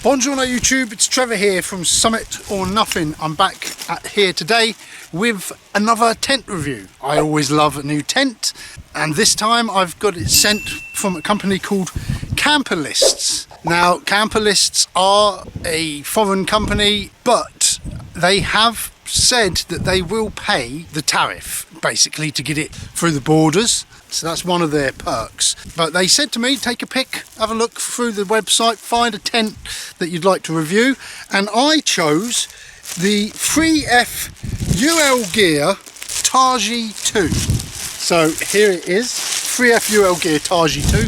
Buongiorno YouTube, it's Trevor here from Summit or Nothing. I'm back here today with another tent review. I always love a new tent, and this time I've got it sent from a company called Camper Lists. Now, Camper Lists are a foreign company, but they have said that they will pay the tariff basically to get it through the borders. So that's one of their perks. But they said to me, take a pic, have a look through the website, find a tent that you'd like to review. And I chose the 3F UL Gear Taiji 2. So here it is, 3F UL Gear Taiji 2.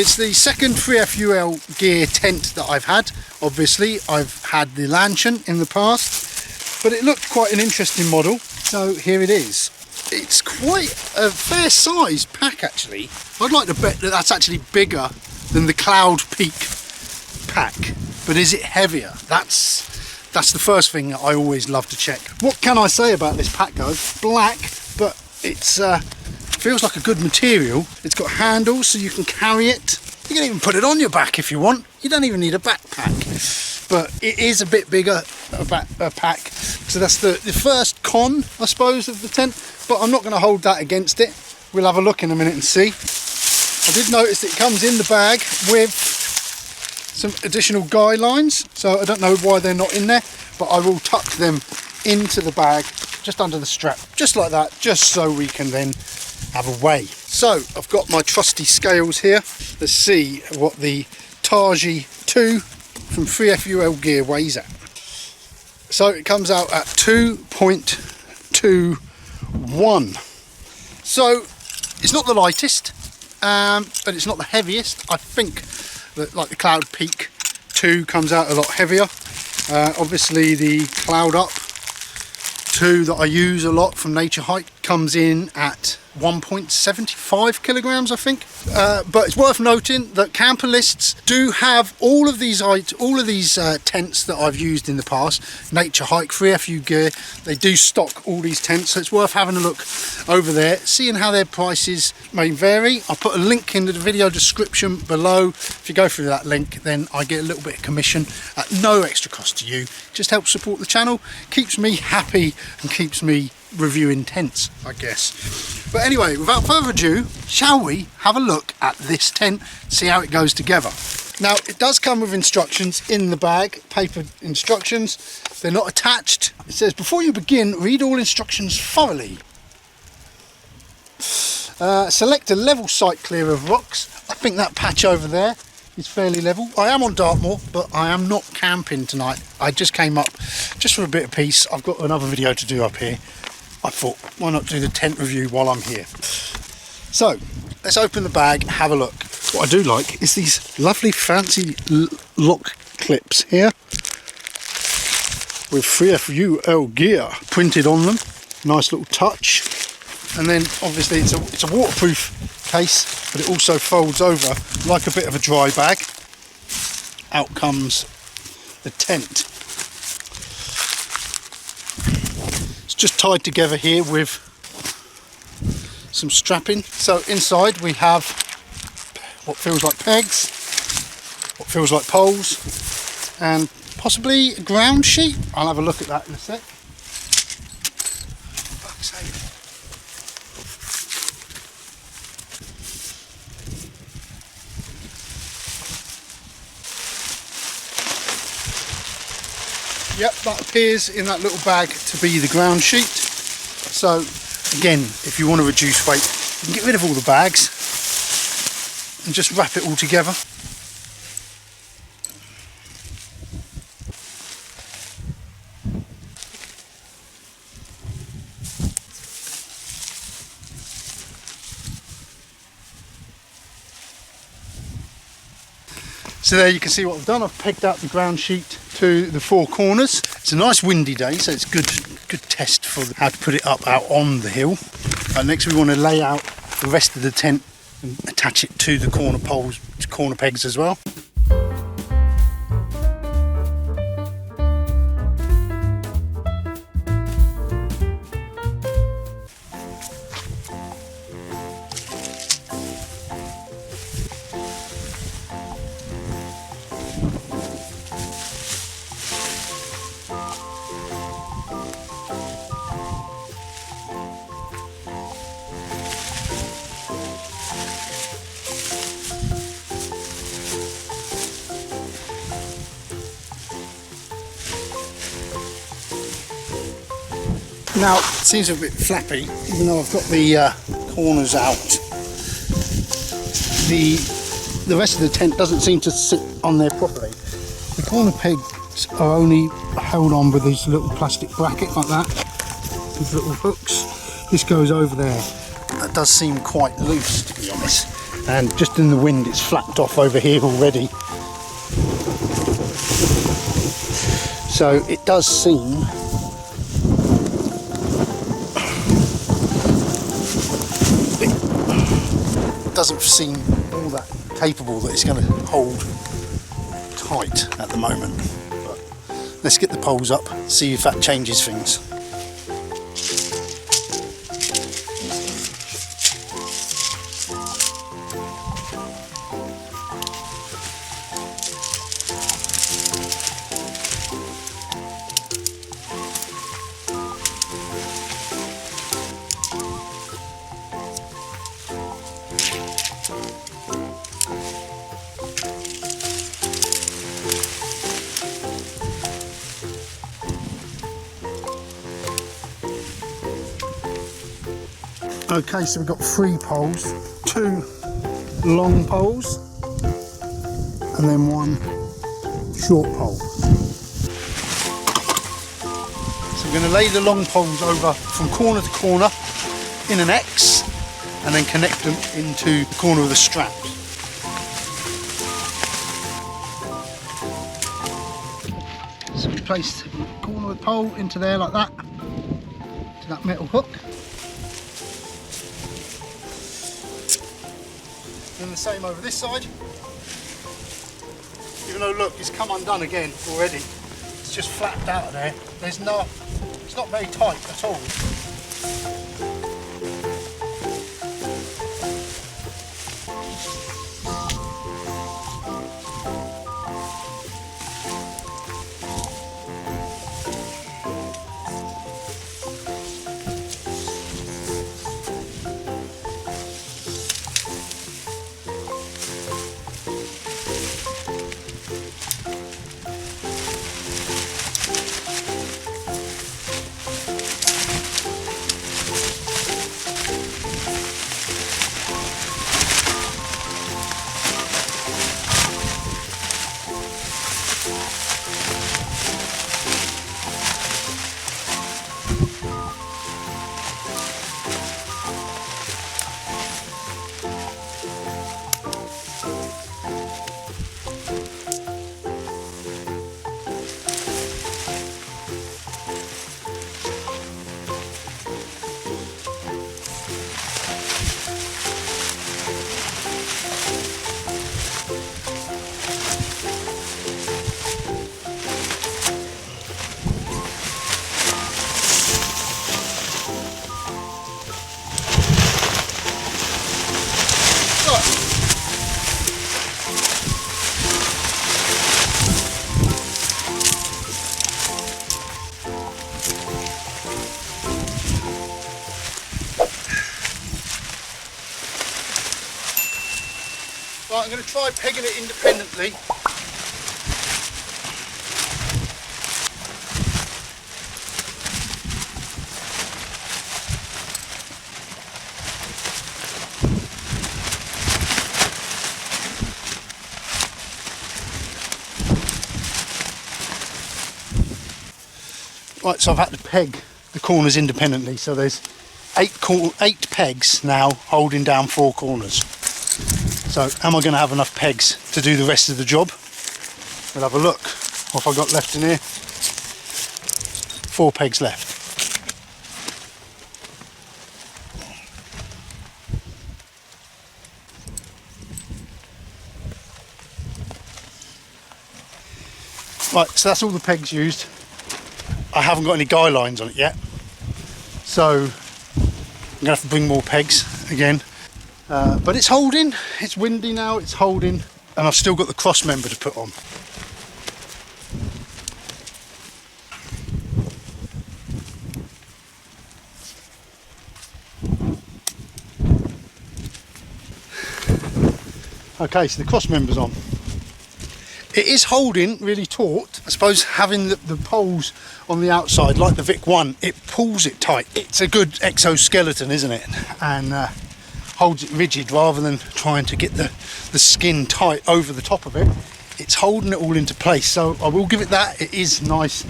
It's the second 3F UL Gear tent that I've had. Obviously, I've had the Lantern in the past, but it looked quite an interesting model. So here it is. It's quite a fair sized pack actually. I'd like to bet that that's actually bigger than the Cloud Peak pack, but is it heavier? That's the first thing that I always love to check. What can I say about this pack though? It's black, but it's feels like a good material. It's got handles so you can carry it. You can even put it on your back if you want. You don't even need a backpack, but it is a bit bigger a pack. So that's the first con, I suppose, of the tent, but I'm not going to hold that against it. We'll have a look in a minute and see. I did notice that it comes in the bag with some additional guidelines, so I don't know why they're not in there, but I will tuck them into the bag just under the strap, just like that, just so we can then have a weigh. So I've got my trusty scales here. Let's see what the Taiji 2 from 3F UL Gear weighs at. So it comes out at 2.21. So it's not the lightest, but it's not the heaviest. I think that like the Cloud Peak 2 comes out a lot heavier. Obviously the Cloud Up 2 that I use a lot from Nature Hike comes in at 1.75 kilograms, I think. But it's worth noting that Camper Lists do have all of these tents that I've used in the past. Nature Hike, 3FU Gear, they do stock all these tents, so it's worth having a look over there, seeing how their prices may vary. I'll put a link in the video description below. If you go through that link, then I get a little bit of commission at no extra cost to you. Just helps support the channel, keeps me happy and keeps me reviewing tents, I guess. But anyway, without further ado, shall we have a look at this tent, see how it goes together. Now, it does come with instructions in the bag, paper instructions. They're not attached. It says, before you begin, read all instructions thoroughly. Select a level site clear of rocks. I think that patch over there is fairly level. I am on Dartmoor, but I am not camping tonight. I just came up just for a bit of peace. I've got another video to do up here. I thought, why not do the tent review while I'm here? So, let's open the bag, have a look. What I do like is these lovely fancy lock clips here with 3FU UL Gear printed on them. Nice little touch. And then obviously it's a waterproof case, but it also folds over like a bit of a dry bag. Out comes the tent. Just tied together here with some strapping. So inside we have what feels like pegs, what feels like poles, and possibly a ground sheet. I'll have a look at that in a sec. Fuck's sake. Yep, that appears in that little bag to be the ground sheet. So again, if you want to reduce weight, you can get rid of all the bags and just wrap it all together. So there you can see what I've done. I've pegged out the ground sheet to the four corners. It's a nice windy day, so it's good test for how to put it up out on the hill. Next we want to lay out the rest of the tent and attach it to the corner poles, corner pegs as well. Now it seems a bit flappy, even though I've got the corners out. The rest of the tent doesn't seem to sit on there properly. The corner pegs are only held on with these little plastic brackets like that, these little hooks. This goes over there. That does seem quite loose, to be honest, and just in the wind it's flapped off over here already. So it does seem doesn't seem all that capable that it's going to hold tight at the moment. But let's get the poles up, see if that changes things. Okay, so we've got 3 poles, 2 long poles and then 1 short pole. So we're going to lay the long poles over from corner to corner in an X and then connect them into the corner of the strap. So we place the corner of the pole into there like that, to that metal hook. And the same over this side. Even though look, it's come undone again already. It's just flapped out of there. It's not very tight at all. Right, I'm going to try pegging it independently. Right, so I've had to peg the corners independently, so there's 8 pegs now holding down 4 corners. So am I going to have enough pegs to do the rest of the job? We'll have a look. What have I got left in here? 4 pegs left. Right, so that's all the pegs used. I haven't got any guy lines on it yet, so I'm going to have to bring more pegs again. But it's holding, it's windy now, it's holding, and I've still got the cross member to put on. Okay, so the cross member's on. It is holding really taut. I suppose having the poles on the outside, like the Vic 1, it pulls it tight. It's a good exoskeleton, isn't it? And holds it rigid rather than trying to get the skin tight over the top of it. It's holding it all into place, so I will give it that. It is nice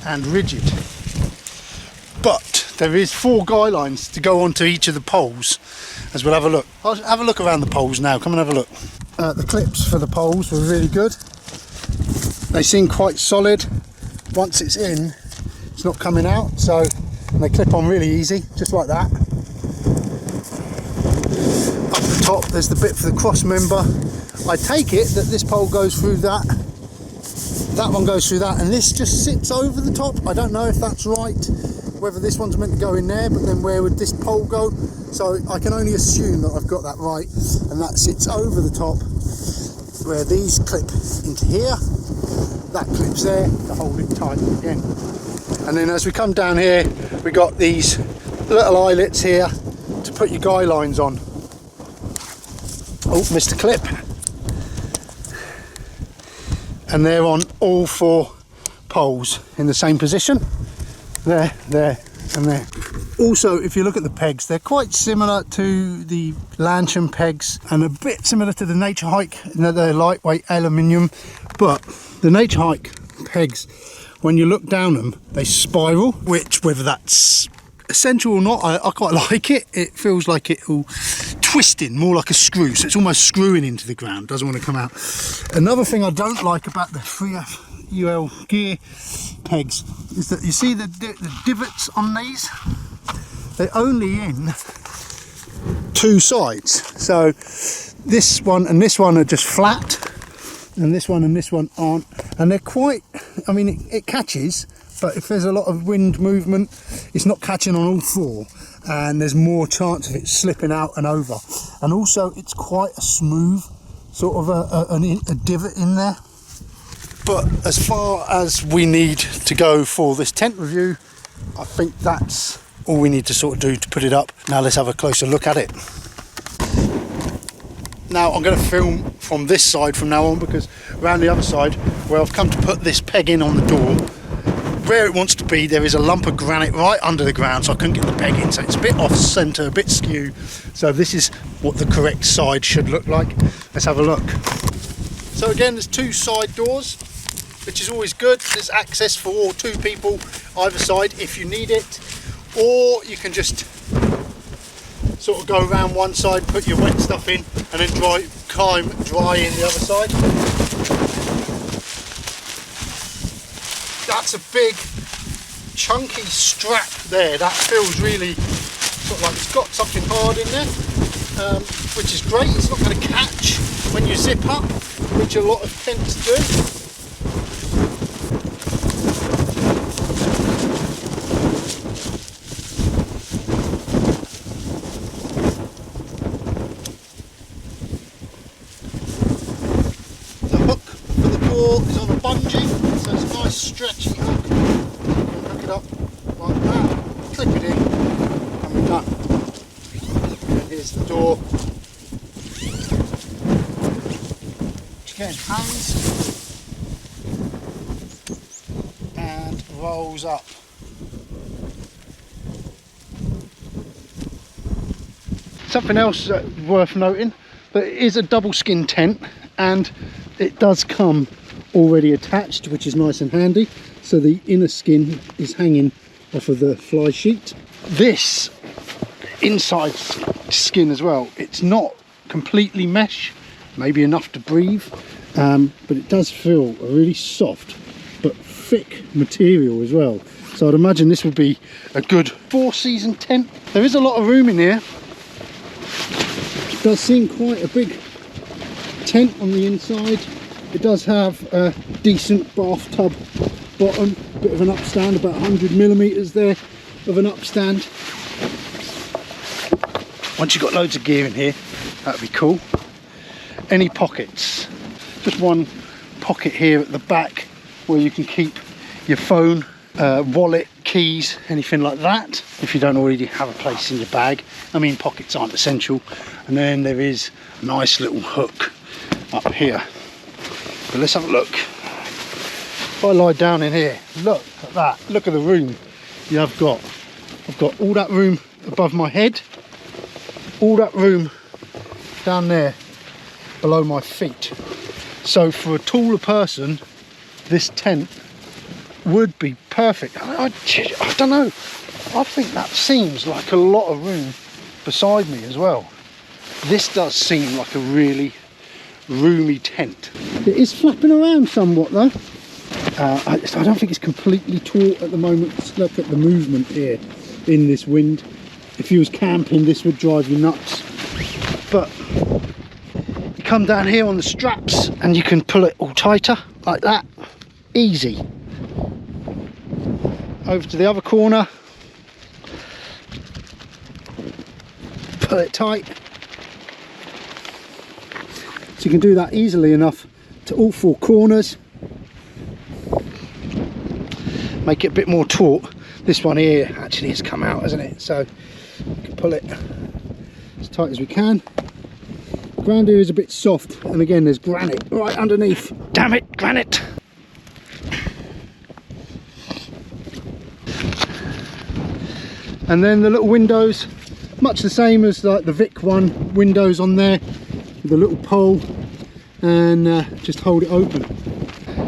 and rigid. But there is 4 guy lines to go onto each of the poles, as we'll have a look. I'll have a look around the poles now. Come and have a look. The clips for the poles were really good. They seem quite solid. Once it's in, it's not coming out, so they clip on really easy, just like that. Up the top, there's the bit for the cross member. I take it that this pole goes through that, that one goes through that, and this just sits over the top. I don't know if that's right, whether this one's meant to go in there, but then where would this pole go? So I can only assume that I've got that right, and that sits over the top, where these clip into here. That clips there to hold it tight again. And then as we come down here, we got these little eyelets here to put your guy lines on. Oh, missed a clip. And they're on all 4 poles in the same position. There, there, and there. Also, if you look at the pegs, they're quite similar to the Lantern pegs and a bit similar to the Nature Hike. They're lightweight aluminium, but the Nature Hike pegs, when you look down them, they spiral, which, whether that's essential or not, I quite like it. It feels like it'll twist in, more like a screw, so it's almost screwing into the ground, doesn't want to come out. Another thing I don't like about the 3F UL gear pegs is that you see the divots on these? They're only in 2 sides. So this one and this one are just flat, and this one and this one aren't. And they're quite, I mean, it catches, but if there's a lot of wind movement, it's not catching on all 4. And there's more chance of it slipping out and over. And also it's quite a smooth sort of a divot in there. But as far as we need to go for this tent review, I think that's all we need to sort of do to put it up. Now let's have a closer look at it. Now I'm going to film from this side from now on, because around the other side, where I've come to put this peg in on the door, where it wants to be, there is a lump of granite right under the ground, so I couldn't get the peg in, so it's a bit off centre, a bit skew. So this is what the correct side should look like. Let's have a look. So again, there's 2 side doors, which is always good. There's access for 2 people either side if you need it, or you can just sort of go around one side, put your wet stuff in, and then dry in the other side. That's a big chunky strap there. That feels really sort of like it's got something hard in there, which is great. It's not going to catch when you zip up, which a lot of tents do. Is on a bungee, so it's a nice stretchy hook. Hook it up like that, clip it in, and we're done. And here's the door, which again hangs and rolls up. Something else worth noting, that it is a double skin tent, and it does come already attached, which is nice and handy. So the inner skin is hanging off of the fly sheet. This inside skin as well, it's not completely mesh, maybe enough to breathe, but it does feel a really soft but thick material as well. So I'd imagine this would be a good 4-season tent. There is a lot of room in here. It does seem quite a big tent on the inside. It does have a decent bathtub bottom, bit of an upstand, about 100mm there of an upstand. Once you've got loads of gear in here, that'd be cool. Any pockets? Just one pocket here at the back where you can keep your phone, wallet, keys, anything like that, if you don't already have a place in your bag. I mean, pockets aren't essential. And then there is a nice little hook up here. But let's have a look. If I lie down in here, look at that. Look at the room I've got all that room above my head, all that room down there below my feet. So for a taller person, this tent would be perfect. I don't know, I think that seems like a lot of room beside me as well. This does seem like a really roomy tent. It is flapping around somewhat though. I don't think it's completely taut at the moment. Let's look at the movement here in this wind. If you was camping, this would drive you nuts. But you come down here on the straps and you can pull it all tighter like that. Easy. Over to the other corner. Pull it tight. So you can do that easily enough to all four corners. Make it a bit more taut. This one here actually has come out, hasn't it? So we can pull it as tight as we can. Ground here is a bit soft, and again there's granite right underneath. Damn it, granite! And then the little windows, much the same as like the Vic one windows on there, with a little pole, and just hold it open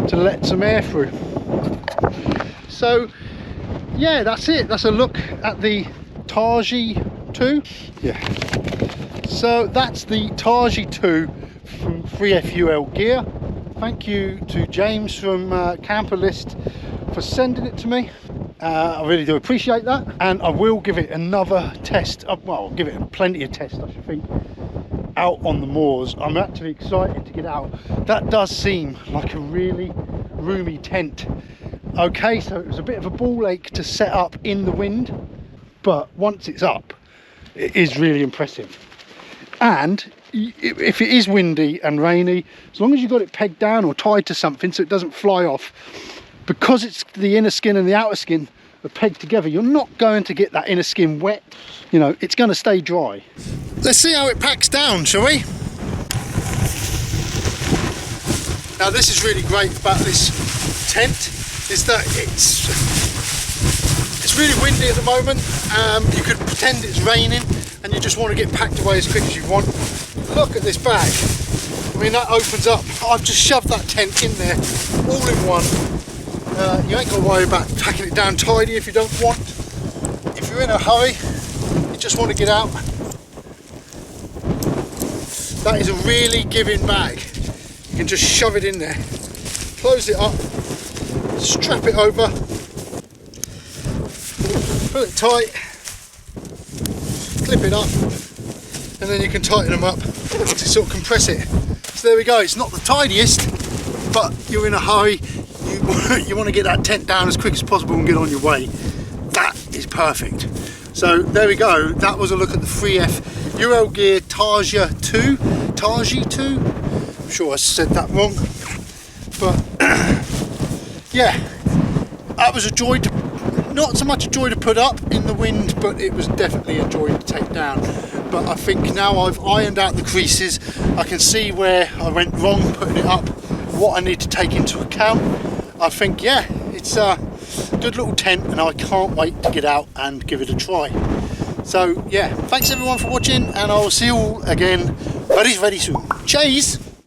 to let some air through. So yeah, that's it. That's a look at the Taiji 2. Yeah. So that's the Taiji 2 from 3FUL Gear. Thank you to James from Camper List for sending it to me. I really do appreciate that, and I will give it another test. Well, I'll give it plenty of tests, I should think, out on the moors. I'm actually excited to get out. That does seem like a really roomy tent. Okay, so it was a bit of a ball ache to set up in the wind, but once it's up, it is really impressive. And if it is windy and rainy, as long as you've got it pegged down or tied to something so it doesn't fly off, because it's the inner skin and the outer skin are pegged together, you're not going to get that inner skin wet. You know, it's going to stay dry. Let's see how it packs down, shall we? Now this is really great about this tent, is that it's really windy at the moment. You could pretend it's raining and you just want to get packed away as quick as you want. Look at this bag. I mean, that opens up. I've just shoved that tent in there all in one. You ain't got to worry about packing it down tidy if you don't want. If you're in a hurry, you just want to get out. That is a really giving bag. You can just shove it in there, close it up, strap it over, pull it tight, clip it up, and then you can tighten them up to sort of compress it. So there we go. It's not the tidiest, but you're in a hurry, you want to get that tent down as quick as possible and get on your way. That is perfect. So there we go. That was a look at the 3FUL Gear Taiji 2. I'm sure I said that wrong, but yeah, that was a joy to, not so much a joy to put up in the wind, but it was definitely a joy to take down. But I think now I've ironed out the creases, I can see where I went wrong putting it up, what I need to take into account. I think, yeah, it's a good little tent and I can't wait to get out and give it a try. So yeah, thanks everyone for watching, and I'll see you all again very, very soon. Cheers!